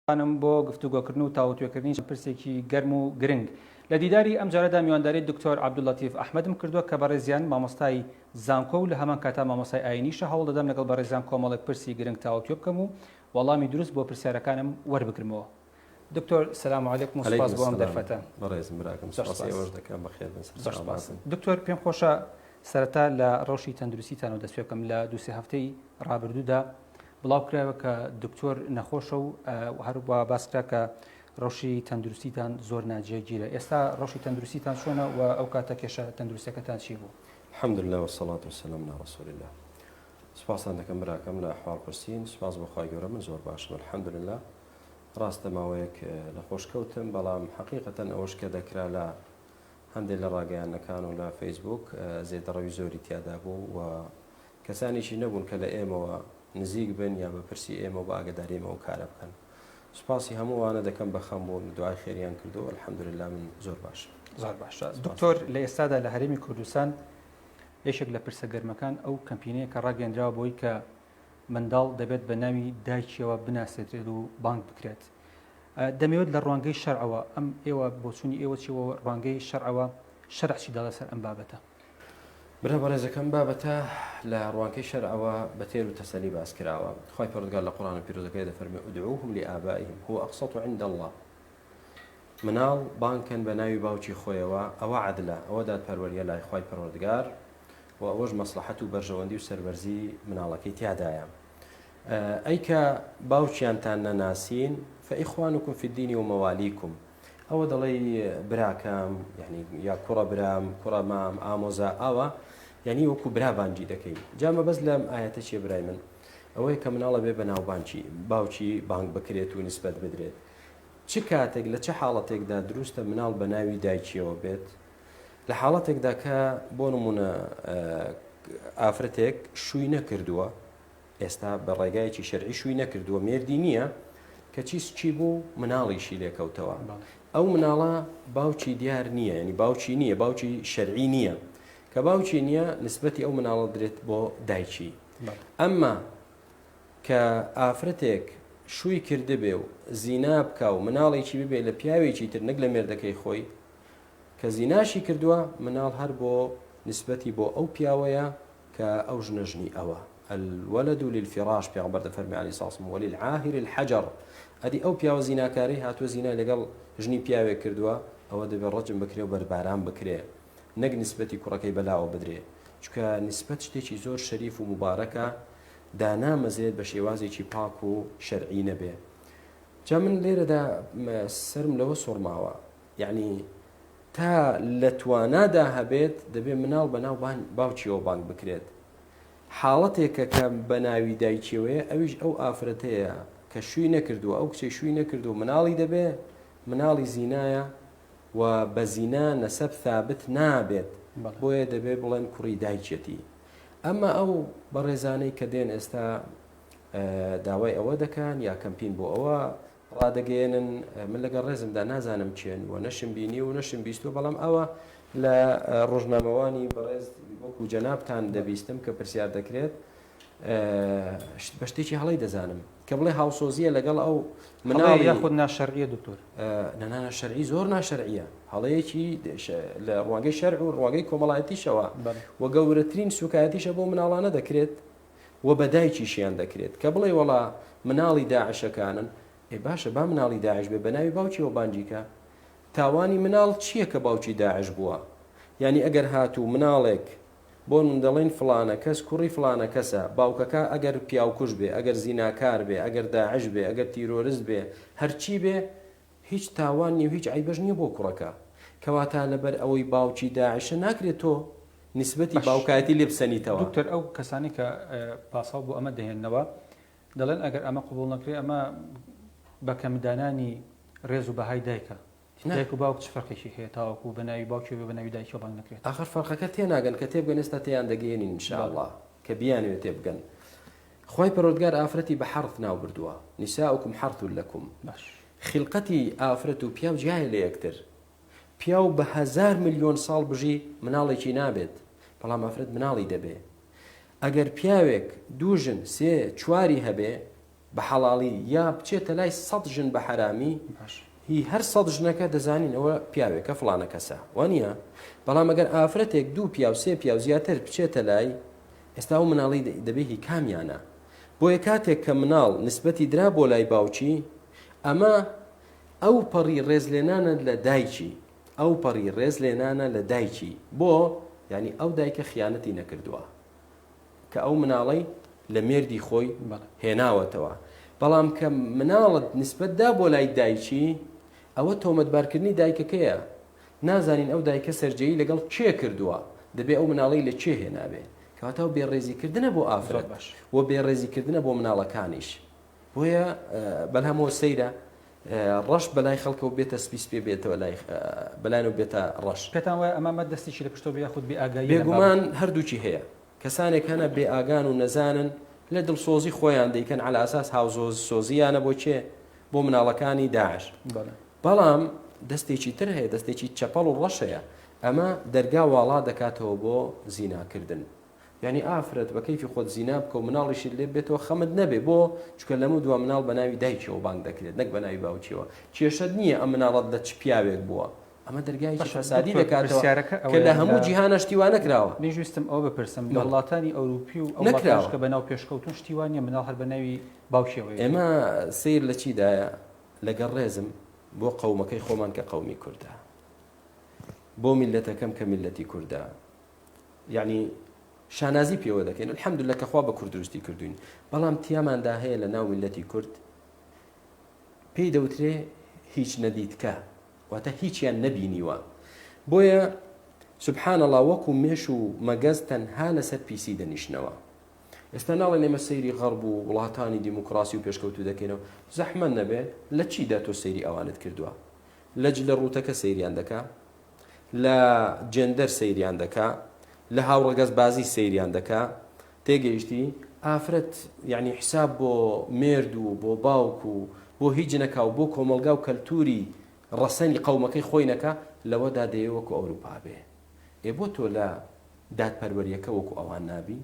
خانم بۆ گفتوگۆکردن و تاوتوێکردنی پرسێکی گەرم و گرنگ لە دیداری ئەم جارەدا میوانداری دکتۆر عەبدوڵەتیف ئەحمەدم کردووە کە بەڕێزیان مامۆستای زانکۆ و لە هەمان کاتا مامۆستای ئاینیشە هەوڵ دەدەم لەگەڵ بەڕێزیان کۆمەڵێک پرسی گرنگ تاوتوێ بکەم و وەڵامی دروست بۆ پرسیارەکانم وەربگرمەوە. دکتۆر سلام علیکم و سپاس بۆ ئەم دەرفەتە. بەڕێزم براکەم سپاس ئێوەش دەکەم بەخێر بن. دکتۆر پێم خۆشە سەرەتا لە ڕەوشی تەندروستیتان و دەست پێ بکەم لە دوو سێ هەفتەی ڕابردوودا بڵاو کراوە کە دکتۆر نەخۆشە و هەروە باسکرا کە ڕەوشی تەندروستیتان زۆر ناجێگیرە. ئێستا ڕەوشی تەندروستیتان چۆنە و ئەو کاتە کێشە تەندروستیەکەتان چی بوو؟ الحەمدولله والصلاة والسلام على رسول الله. سپاسان دەکەم براکەم لە ئەحوال پرسین. سپاس بۆ خوای گەورە من زۆر باشم الحەمدولله. ڕاستە ماوەیەک لە خۆشکەوتم بەڵام حەقیقەتەن ئەوەش کە دەکرا لە هەندێک لە ڕاگەیانەکان و لە فەیسبوک زێدەڕەوی زۆری تیادا بوو و کەسانێکی نەبوون کە لە ئێمەوە نزیک بن یا بە پرسی ئێمە و بە ئاگداری ئێمەوە کارە بکەن. سوپاسی هەمووانە دەکەم بە خەمبوون دوای خێریان کردو الحەمدولله من زۆر باشە. زۆر باشە. دکتۆر لە ئێستادا لە هەرێمی کوردستان یەکێک لە پرسە گەرمەکان ئەو کەمپینەیە کە ڕاگەیاندراوە بۆی کە منداڵ دەبێت بە ناوی دایکیەوە بناسێترێت و بانگ بکرێت. دەمەوێت لە ڕوانگەی شەرعەوە ئەم ئێوە بۆچوونی ئێوە چیەوە ڕوانگەی شەرعەوە شەرعی داڵە سەر ئەم بابەتە؟ برا بەڕێزەکەم بابەتە لە ڕوانگەی شەرعەوە بە تێر و تەسەلی باس کراوە. خوای پەروەردگار لە قورئانی پیرۆزەکەی دەفەرمێ ادعوهم لآبائهم هو أقسط عند الله. مناڵ بانکەن بە ناوی باوکی خۆیەوە ئەوە عەدلە، ئەوە دادپەروەریە لای خوای پەروەردگار و ئەوەش مەسلەحەت و بەرژەوەندی و سەربەرزی مناڵەکەی تیادایە. ئەی کە باوکیانتان نەناسین فإخوانكم في الدين ومواليكم. ئەوە دەڵێ براکەم یعنی یا کوڕە برام کوڕە مام ئامۆزا ئەوە یعنی وەکو برا بانگی دەکەی. جامە بەس لەم ئاەتە چێ برای من ئەوەی کە مناڵە بێ بە ناوبانکی باوکی بانگ بکرێت و نسبەت بدرێت. چ کاتێک لە چه حاڵەتێکدا دروستە مناڵ بە ناوی دایکیەوە بێت؟ لە حاڵەتێکدا کە بۆ نمونە ئافرەتێک شووی نەکردووە، ئێستا بە ڕێگایەکی شەرعی شووی نەکردووە، مێردی نییە کە چی بوو مناڵیشی لێکەوتەوە. ئەو مناڵە باوکی دیار نییە، ینی باوکی نییە، باوکی شەرعی نییە. کە باوکی نییە نسبەتی ئەو مناڵە درێت بۆ دایکی. ئەمما کە ئافرەتێک شووی کردبێ و زینا بکە و مناڵێکی ببێ لە پیاوێکی تر نەک لە مێردەکەی خۆی کە زیناشی کردووە، مناڵ هەر بۆ نسبەتی بۆ ئەو پیاوەیە کە ئەو ژنەژنی ئەوە. الولد للفراش پیغمبر دەفەرمێ عەلەیهی سڵام وللعاهر الحجر. ئەدی ئەو پیاوە زیناکاری هاتووە زینای لەگەڵ ژنی پیاوێک کردووە، ئەوە دەبێت ڕەجم بکرێ و بەرباران بکرێ، نەک نسبەتی کوڕەکەی بەلاوە بدرێ، چونکە نسبەت شتێکی زۆر شەریف و مبارەکە دانامەزێت بە شێوازێکی پاک و شەرعی نەبێ. جا من لێرەدا سرم لەوە سوڕماوە، یعنی تا لە توانادا هەبێت دەبێت مناڵ بە ناو باوکیەوە بانگ بکرێت. حاڵەتێکە کە بە ناوی دایکیەوەیە ئەویش ئەو ئافرەتەیە کە شووی نەکردووە، ئەو کچەی شووی نەکردو مناڵی دەبێ، مناڵی زینایە و بە زینا نەسەب ثابت نابێت، بۆیە دەبێت بڵێن کوڕی دایکێتی. ئەمما ئەو بەڕێزانەی کە دێن ئێستا داوای ئەوە دەکەن یا کەمپین بۆ ئەوە ڕادەگەێنن، من لەگەڵ ڕێزمدا نازانم چێن و نەشم بینی و نەشم بیستوە، بەڵام ئەوە لە ڕۆژنامەوانی بەڕێز وەکو جەنابتان دەبیستم کە پرسیار دەکرێت بە شتێکی هەڵی دەزانم کە بڵێ هاوسۆزیە لەگەڵ ئەو مناڵی یاخود ناشەرعیە دکتۆر. نەنا شەرعی زۆر ناشەرعیە، هەڵەیەکی لە ڕوانگەی شەرع و ڕوانگەی کۆمەڵایەتیشەوە و گەورەترین سوکایەتیشە بۆ مناڵانە دەکرێت و بە دایکیشیان دەکرێت کە بڵێ وەڵا مناڵی داعشەکانن. ئێ باشە با مناڵی داعش بێ بە ناوی باوکیەوە بانجیکە. تاوانی مناڵ چییە کە باوکی داعش بووە؟ یعنی ئەگەر هاتوو مناڵێک بۆ من دەڵێن فلانە کەس کوڕی فلانە کەسە، باوکەکە ئەگەر پیاوکوش بێ، ئەگەر زیناکار بێ، ئەگەر داعش بێ، ئەگەر تیرۆریست بێ، هەرچی بێ هیچ تاوان نیە و هیچ عیبەش نییە بۆ کوڕەکە. کەواتە لەبەر ئەوەی باوکی داعشە ناکرێت تۆ نسبەتی باوکایەتی لێ بسەنیتەوە. دکتۆر ئەو کەسانی کە پاساو بۆ ئەمە دەهێننەوە دەڵێن ئەگەر ئەمە قبول نەکرێ ئەمە بە کەمدانانی ڕێز و بەهای دایکە. دایک و باوک چ فەرقێکی هەیە تاوەکو بە ناوی باوکی بە ناوی دایکەوە بانگ نەکرێت؟ ئاخر فەرقەکە تێناگەن کە تێبگەن ئێستا تێیان دەگەێنین ئینشاءالله کە بیانوێت تێبگەن. خوای پەروەردگار ئافرەتی بە حەرث ناو بردووە، نیساؤکم حەرث لەکم. خلقەتی ئافرەت و پیاو جیایە لە یەکتر. پیاو بە 1000 ملیۆن ساڵ بژی مناڵێکی نابێت، بەڵام ئافرەت مناڵی دەبێ. ئەگەر پیاوێک دوو ژن سێ چواری هەبێ بە حەڵاڵی یا بچێتە لای 100 ژن بە حرامی هی هەر 100 ژنەکە دەزانین ئەوە پیاوێکە فڵانە کەسە وانە بەڵام ئەگەر ئافرەتێک 2 پیا و 3 پیا و زیاتر بچێتە لای ئێستا و مناڵی دەبێتی کامیانە بۆیە کاتێک کە مناڵ نسبەتی درا بۆ لای باوکی ئەمە ئەو پەڕی ڕێزلێنانە لە دایکی ئەو پەڕی ڕێزلێنانە لە دایکی بۆ ینی ئەو دایکە خیانەتی نەکردووە کە ئەو مناڵی لە مێردی خۆی هێناوەتەوە بەڵام کە مناڵت نسبەتدا بۆ لای دایکی ئەوە تۆمەتبارکردنی دایکەکەیە نازانین ئەو دایکە سەررجەیی لەگەڵ چێ کردووە دەبێ ئەو مناڵی لە چێ هێنابێ کەواتەوە بێڕێزیکردنە بۆ ئافرەت و بێڕێزیکردنە بۆ مناڵەکانیش بۆیە بەلهەمەوە سەیرە ڕەش بەلای خەڵکە و بێتە سپیس پێ بێتەوە بەلایەوە بێتە ڕەش پێتان وایە ئەمە دەستێکی لە پشتۆ بیا خودت بێ ئاگایی بێگومان هەردووچی هەیە کەسانێک هەنە بێ ئاگان و نەزانن لە دڵسۆزی خۆیان دەیکەن على ئاساس هاوسۆزیانە بۆ چێ بۆ مناڵەکانی داعش بەڵام دەستێکی تر هەیە دەستێکی چەپەڵ و ڕەشەیە ئەمە دەرگا واڵا دەکاتەوە بۆ زیناکردن یعنی ئافرەت بە کەیفی خۆت زینا بکە و مناڵیشی لێ بێتەوە خەمت نەبێ بۆ چکە لەمە دووە مناڵ بە ناوی دایکەوە بانگ دەکرێت نەک بە ناوی باوکیەوە کێشت نییە ئەم مناڵەت لە چ پیاوێک بووە ئەمە دەرگایکی فەسادی دەکاتەوە کە لە هەموو جیهانە شتیوان نەکراوە نەیویستم ئەوە بپرسم لە وڵاتانی ئەوروپی و ئەوڵاتش کە بەناو پێشکەوتن شتیوانە مناڵ هەر بە ناوی باوکیەوە ئێمە سیر لە چیدایە لەگەڵ ڕێزم بۆ قەومەکەی خۆمان کە قەومی کوردە بۆ میلەتەکەم کە میلەتی کوردە یعنی شانازی پێوە دەکەین الحەمدولله کە خوا بە کورددروستی کردوین بەڵام تیاماندا هەیە لە ناو میلەتی کورد پێی دەوترێ هیچ نەدیتکە واتە هیچیان نەبینیوە بۆیە سبحان الله وەکو مێش و مەگەز تەنها لەسەر پیسی دەنیشنەوە ئێستا ناڵێن ئێمە سەیری غەرب و وڵاتانی دیموکراسی و پێشکەوتو دەکەینەوە زەحمە نەبێ لە چیدا تۆ سەیری ئەوانت کردووە لە ڕوتەکە سەیریان دەکا لە جێندەر سەیریان دەکا لە هاوڕەگەز بازی سەیریان دەکا تێگەیشتی ئافرەت یعنی حساب بۆ مێرد و بۆ باوک و بۆ هیچ نەکا و بۆ کۆمەلگا و کەلتوری ڕەسەنی قەومەکەی خۆی نەکا لەوەدا دەیە وەکو ئەوروپا بێ بۆ تۆ لە دادپەروەریەکە وەکو ئەوان نابی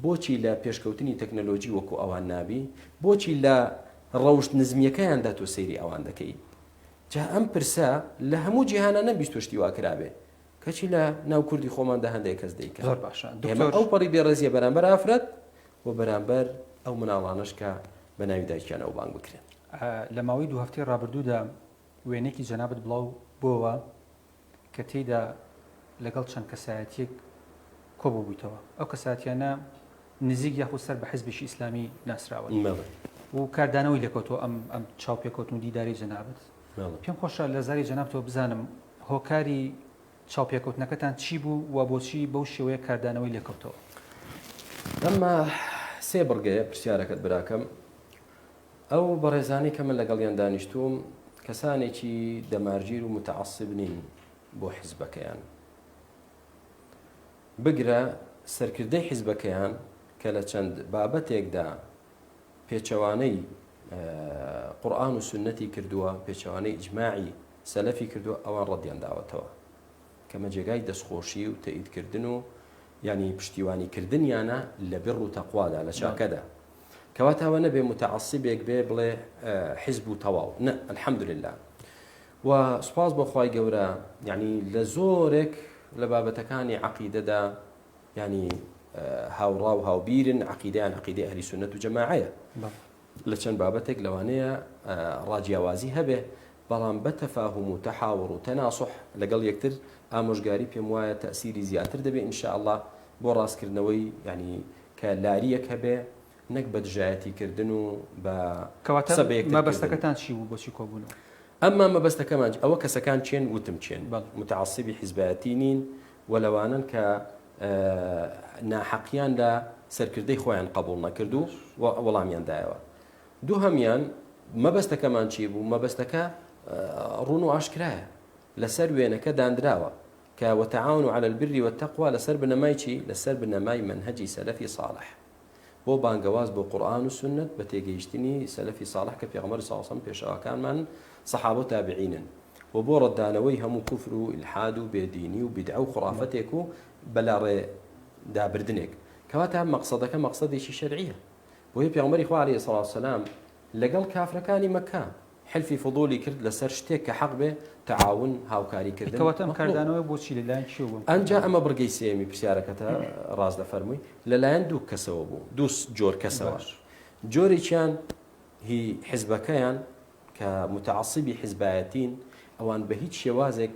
بۆچی لە پێشکەوتنی تەکنەلۆژی وەکو ئەوان نابی بۆچی لە ڕەوشت نزمیەکەیاندا تۆ سەیری ئەوان دەکەی جا ئەم پرسە لە هەموو جیهانە نەبیست توشتی واکرابێ کەچی لە ناو کوردی خۆماندا هەندێک کەس دەیکە زۆر باشە ئێمە ئەو پەڕی بێڕێزیە بەرامبەر ئافرەت و بەرامبەر ئەو مناڵانش کە بە ناوی دایکیان ئەو بانگ بکرێن لە ماوەی دوو هەفتەی ڕابردوودا وێنێکی جەنابەت بڵاو بووە کە تێیدا لەگەڵ چەند کەسایەتیەک کۆبوو بوویتەوە ئەو کەساتیانە نزیک یاخود سەر بە حیزبێکی ئیسلامی ناسراوە و کاردانەوەی لەکەوتەوە ئەم چاوپێکەوتن و دیداری جەنابەت پێم خۆشە لە زاری جەنابەتەوە بزانم هۆکاری چاوپێکەوتنەکەتان چی بوو و بۆچی بەو شێوەیە کاردانەوەی لێکەوتەوە ئەمە سێ بڕگەیە پرسیارەکەت براکەم ئەو بەڕێزانی کە من لەگەڵیان دانیشتوم کەسانێکی دەمارگیر و متعەسب نین بۆ حیزبەکەیان بگرە سەرکردەی حیزبەکەیان کە لە چەند بابەتێکدا پێچەوانەی قورئان و سنەتی کردووە پێچەوانەی ئیجماعی سەلەفی کردووە ئەوان ڕەدیان داوەتەوە کەمە جێگای دەستخۆشی و تەئیدکردن و ینی پشتیوانیکردنیانە لە بڕ و تەقوادا لە چاکەدا کەواتەوە نەبێ متعەسیبێک بێ بڵێ حیزب و تەواو نە الحەمدولله و سوپاس بۆ خوای گەورە یعنی لە زۆرێک لە بابەتەکانی عەقیدەدا ینی هاوڕا و هاوبیرن عەقیدەیان عەقیدەی ئەهلی سونەت و جەماعەیە لە چەند بابەتێک لەوانەیە ڕاجیاوازی هەبێ بەڵام بە تەفاهم و تەحاور و تەناسوح لەگەڵ یەکتر ئامۆژگاری پێم وایە تەئسیری زیاتر دەبێت ئینشاءالله بۆ ڕاستکردنەوەی ینی کە لاریەک هەبێ نەک بە دژایەتیکردن و بە مەبەستەکەتان چی بوو بۆچی کۆبوونەوە ئەمما مەبەستەکەمان ئەوە کەسەکان چێن وتم چێن متعەسیبی حیزبایەتی نین و لەوانن کە ناحەقیان لە سەرکردەی خۆیان قبوڵ نەکردو و وەڵامیان دایەوە دوو هەمیان مەبەستەکەمان چی بوو مەبەستەکە ڕوون و ئاشکرایە لەسەر وێنەکە دانراوە کە وتعاونوا على البر والتقوى لەسەر بنەمای چی لەسەر بنەمای منهجی سەلەفی صالح بۆ بانگەواز بۆ قورئان و سنت بە تێگەیشتنی سەلەفی صالح کە پێغەمبەر صلی الله علیه و سلم پێشەواکانمان سەحابە و تابعینن و بۆ ڕەدانەوەی هەموو کوفر و ئیلحاد و بێدینی و بیدعە و خوڕافەتێک و بەلاڕێ دابردنێک کەواتە مەقسەدەکە مەقسەدێکی شەرعیە بۆیە پێغەمبەری خوا عەلەیهی سەڵاتو وسەلام لەگەڵ کافرەکانی مەکە حلفی فضولی کرد لەسەر شتێک کە حەق بێ تەعاون هاوکاریکردن کەواتە ئەم کاردانەوەی بۆچی لەلایەن چی بوو؟ ئەنجا ئەمە بڕگەی سێمی پرسیارەکەتە ڕاز دەفەرمووی لەلایەن دوو کەسەوە بوو دوو جۆر کەسەوە جۆرێکیان هی حیزبەکەیان کە متعصبی حیزبایەتین ئەوان بە هیچ شێوازێک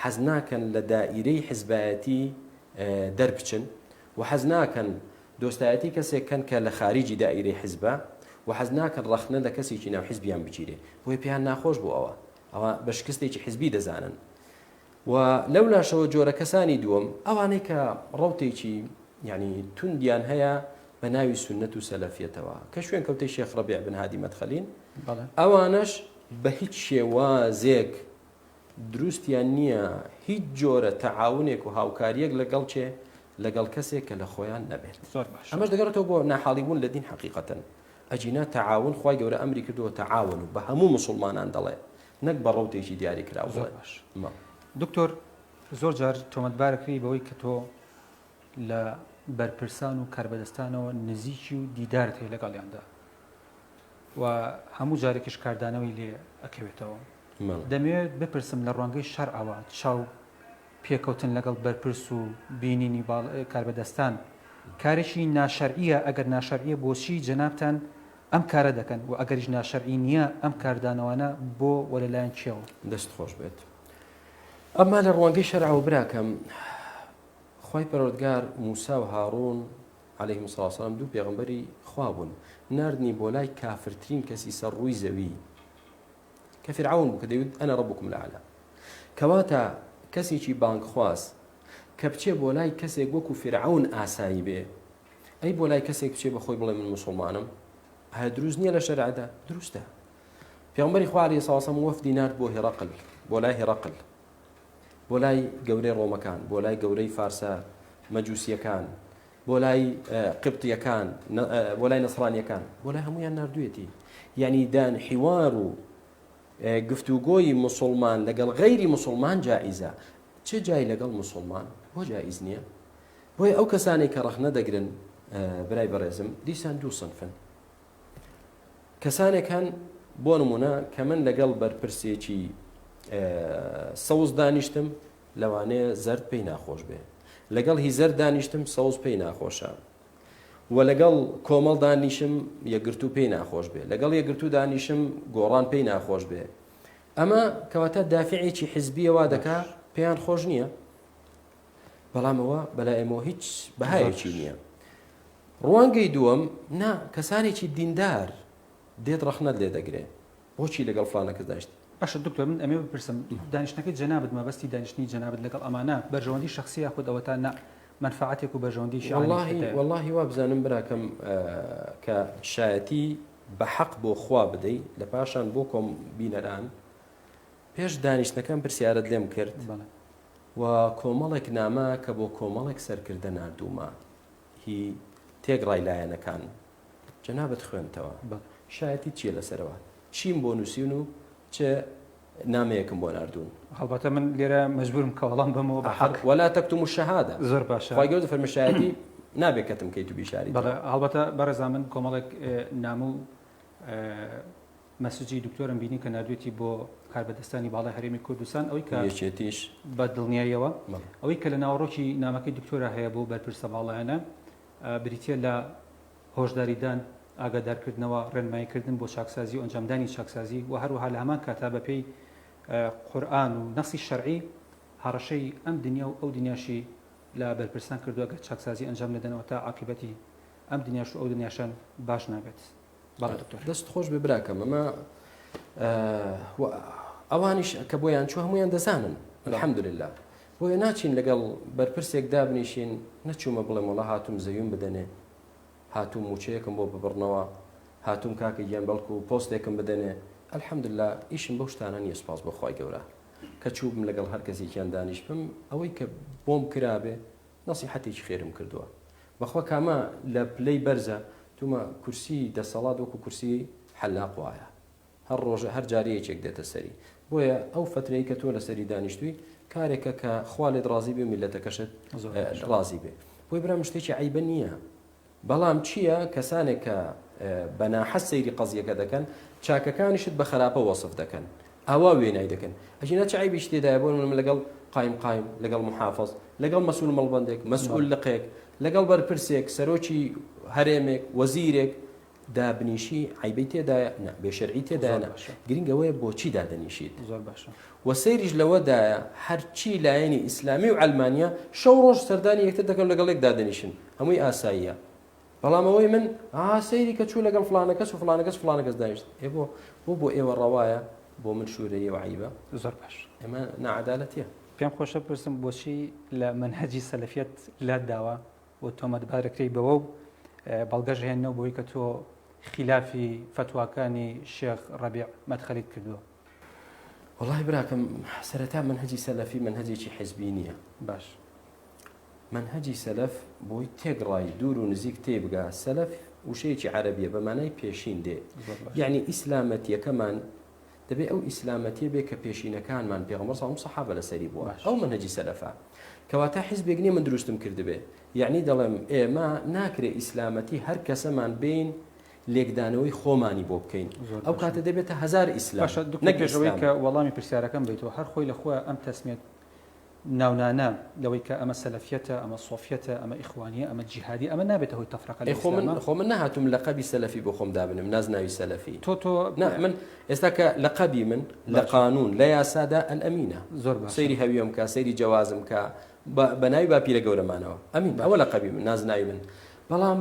حەز ناکەن لە دائیرەی حیزبایەتی دەربچن و حەز ناکەن دۆستایەتی کەسێکن کە لە خارجی دائیرەی حیزبە و حەز ناکەن ڕەخنە لە کەسێکی ناو حیزبیان بگیرێ بۆی پێیان ناخۆش بوو ئەوە بە شکستێکی حیزبی دەزانن و لەولاشەوە جۆرە کەسانی دووەم ئەوانەی کە ڕەوتێکی ینی توندیان هەیە بە ناوی سنەت و سەلەفیەتەوە کە شوێن کەوتەی شێخ ڕەبیع بن هادی مەدخەلین ئەوانەش بە هیچ شێوازێک دروستیان نییە هیچ جۆرە تەعاونێک و هاوکاریەک لەگەڵ چێ لەگەڵ کەسێک کە لە خۆیان نەبێت ئەمەش دەگەڕێتەوە بۆ ناحاڵی بوون لە دین حەقیقەتەن ئەجینا تەعاون خوای گەورە ئەمری کردووە تەعاون و بە هەموو مسلمانان دەڵێ نەک بە ڕەوتێکی دیاری کراوە باش دکتۆر زۆر جار تۆمەتبارەکەی بەوەی کە تۆ لە بەرپرسان و کاربەدەستانەوە نزیکی و دیدارت هەیە لەگەڵیاندا و هەموو جارێکیش کاردانەوەی لێ ئەکەوێتەوە دەمەوێت بپرسم لە ڕوانگەی شەرعەوە چاو پێکەوتن لەگەڵ بەرپرس و بینینی کاربەدەستان کارێکی ناشەرعیە ئەگەر ناشەرعیە بۆچی جەنابتان ئەم کارە دەکەن و ئەگەریش ناشەرعی نییە ئەم کاردانەوەانە بۆ وەلەلایەن چیەوە دەست خۆش بێت ئەمما لە ڕوانگەی شەرعەوە براکەم خوای پەروەردگار موسا و هاڕون عەلەیهیمو سڵاو وسەلام دوو پێغەمبەری خوا بوون ناردنی بۆ لای کافرترین کەسی سەر ڕووی زەوی کە فیرعەون بوو کە دەیوت ئەنە ڕەبوکم الأعلا کەواتە کەسێکی بانگخواست کە بچێ بۆ لای کەسێک وەکو فیرعەون ئاسایی بێ ئەی بۆ لای کەسێک بچێ بەخۆی بڵێ من مسلمانم هەیە دروست نییە لە شەرعەدا دروستە پێغەمبەری خوا عەلەیهی سڵاو وسەلام وەفدی نارد بۆ هێرەقل بۆ لای هێرەقل بۆ لای گەورەی ڕۆمەکان بۆ لای گەورەی فارسە مەجووسیەکان بۆ لای قبتیەکان بۆ لای نەسڕانیەکان بۆ لای هەمویان ناردوێتی یعنی دان حیوار و گفتوگۆی مسلمان لەگەڵ غەیری مسلمان جائیزە چه جای لەگەڵ مسلمان بۆ جائیز نییە بۆیە ئەو کەسانی کە ڕەخنە دەگرن برای بەڕێزم دیسان دوو سنفن کەسانێکان بۆ نمونە کە من لەگەڵ بەرپرسێکی سەوز دانیشتم لەوانەیە زەرد پێی ناخۆش بێ لەگەڵ هی زەرد دانیشتم سەوز پێی ناخۆشە و لەگەڵ کۆمەڵ دانیشم یەکگرتو پێی ناخۆش بێ لەگەڵ یەکگرتو دانیشم گۆڕان پێی ناخۆش بێ ئەمە کەواتە دافعێکی حیزبیەوە دەکا پێیان خۆش نییە بەڵام ئەوە بەلای ئێمە هیچ بەهایەکی نییە ڕوانگەی دووەم نا کەسانێکی دیندار دێت ڕەخنەت لێ دەگرێ بۆچی لەگەڵ فلانە کەس داشت باشە دکتۆر من ئەمێ بپرسم دانیشتەکەی جەنابەت مەبەستی دانیشتنی جەنابەت لەگەڵ ئەمانە بەرژەوەندی شخصی یاخود ئەوەتان نا منفعەتێک و بەرژەوەندیشی والله وا بزانم براکەم کە شایەتی بە حەق بۆ خوا بدەی لە پاشان بۆ کۆم بینەران پێش دانیشتەکەم پرسیارت لێم کرد و کۆمەڵێک نامە کە بۆ کۆمەڵێک سەرکردە نردوومە هی تێگڕای لایەنەکان جەنابەت خوێنتەوە شایەتی چییە لەسەرەوە چیم بۆ نووسین و چه نامەیەکم بۆ نردوون هەڵبەتە من لێرە مەجبورم کەوەڵام بمەوە بە حەق ولا تەکتوموا الشەهادە زۆر باشە خوای گەورە فەرمێ شایەتی نابێت کەتم کەیت و بیشاری هەڵبەتە بەڕێزان من کۆمەڵێک نامە و مەسجی دکتۆرم بینی کە نردوێتی بۆ کاربەدەستانی باڵای هەرێمی کوردستان ئەوەی کە یەکێتیش بە دڵنیاییەوە ئەوەی کە لە ناوڕۆکی نامەکەی دکتۆرە هەیە بۆ بەرپرسە باڵایانە بریتە لە هۆشداریدان ئاگادارکردنەوە ڕێنماییکردن بۆ چاکسازی و ئەنجامدانی چاکسازی و هەروەها لە هەمان کاتا بەپێی قورئان و نەسی شەرعی هەڕەشەی ئەم دنیا و ئەو دنیاشی لە بەرپرسان کردووە کە چاکسازی ئەنجام دەدەنەوە تا عاقبەتی ئەم دنیاش و ئەو دنیاشان باش نابێت. دەست خۆش بێ براکەم ئەمە ئەوانیش کە بۆیان چوە هەمویان دەزانن الحەمدولله بۆیە ناچین لەگەڵ بەرپرسێک دابنیشین نەچوومە بڵێم وەڵا هاتووم زەویم بدەنێ هاتووم موچەیەکم بۆ ببڕنەوە هاتووم کاکە گیان بەڵکو و پۆستێکم بدەنێ الحەمدولله ئیشم بەو شتانە نییە سوپاس بۆ خوای گەورە کە چووبم لەگەڵ هەر کەسێکیان دانیشتم ئەوەی کە بۆم کرابێ نەسیحەتێکی خێرم کردووە بەخوا کامە لە پلەی بەرزە تومە کورسی دەسەڵات وەکو کورسی حەلاق وایە هەر ڕۆژە هەر جارەیەکێک دێتە سەری بۆیە ئەو فترەی کە تۆ لەسەری دانیشتووی کارێکە کە خوا لێت ڕازی بێ میلەتەکەشت ڕازی بێ بۆی برام شتێکی عیبە نییە بەڵام چییە کەسانێک کە بەناحەس سەیری قەزیەکە دەکەن چاکەکانیشت بە خراپە وەصف دەکەن ئاوا وێنای دەکەن ئەژینە چ عیبیش تێدایە بۆ من لەگەڵ قایم لەگەڵ محافظ لەگەڵ مەسئول مەڵبەندێک مەسئول لقێک لەگەڵ بەرپرسێک سەرۆکی هەرێمێک وەزیرێک دابنیشی عیبەی تێدایە بێشەرعی تێدایە گرنگەوەیە بۆچی دادەنیشیت زۆر باشە وە سەیریش لەوەدایە هەرچی لایەنی ئیسلامی و ئەلمانیا شەو ڕۆژ سەردانی یەکتر دەکەم لەگەڵێک دادەنیشن هەمووی ئاساییە بەڵام ئەوەی من سەیری کە چوو لەگەڵ فلانە کەس و فلانە کەس فلانە کەس دانیشت بۆ ئێوە ڕەوایە بۆ من شوورەیە و عیبە زۆر باش ئێمە نەعەدالەتیە پێم خۆشە پرسم بۆچی لە منهەجی سەلەفیەت لات داوە بۆ تۆمەتبارەکەی بەوە و بەڵگەژ هێننەوە بۆی کە تۆ خلافی فتواکانی شێخ ڕەبیع مەدخەلیت کردووە وەڵاهی براکەم سەرەتا منهەجی سەلەفی منهەجێکی حیزبی نییە باش منهەجی سەلەف بۆی تێگڕای دوور و نزیک تێبگا سەلەف وشەیەکی عەرەبیە بەمانای پێشین دێ یعنی ئیسلامەتیەکەمان دەبێت ئەو ئیسلامەتیە بێ کە پێشینەکانمان پێغەمبەر سەڵام سەحابە لەسەری بووە ئەو منهەجی سەلەفە کەواتە حیزبێک نییە من دروستم کردبێ یعنی دەڵێم ئێمە ناکرێ ئیسلامەتی هەر کەسەمان بین لێکدانەوەی خۆمانی بۆ بکەین ئەو کاتە دەبێتە هەزار ئیسلام نەگەژەوەی کە وەڵامی پرسیارەکەم بیتەوە هەر خۆی لەخۆ ئەم تەسمێت ناونانە لەوەی کە ئەمە سەلەفیەتە ئەمە سۆفیەتە ئەمە ئیخوانیە ئەمە جیهادی ئەمە نابێتە هۆی تەفرەقە خۆ من نەهاتوم لەقەبی سەلەفی بۆ خۆم دابنم نازناوی سەلەفی تۆ من ئێستا کە لەقەبی من لە قانون لە یاسادا ئەلئەمینە زۆر باش سەیری هەویەم کە سەیری جەوازم کە بەناوی باپیرە گەورەمانەوە ئەمین ئەوە لەقەبی من نازناوی من بەڵام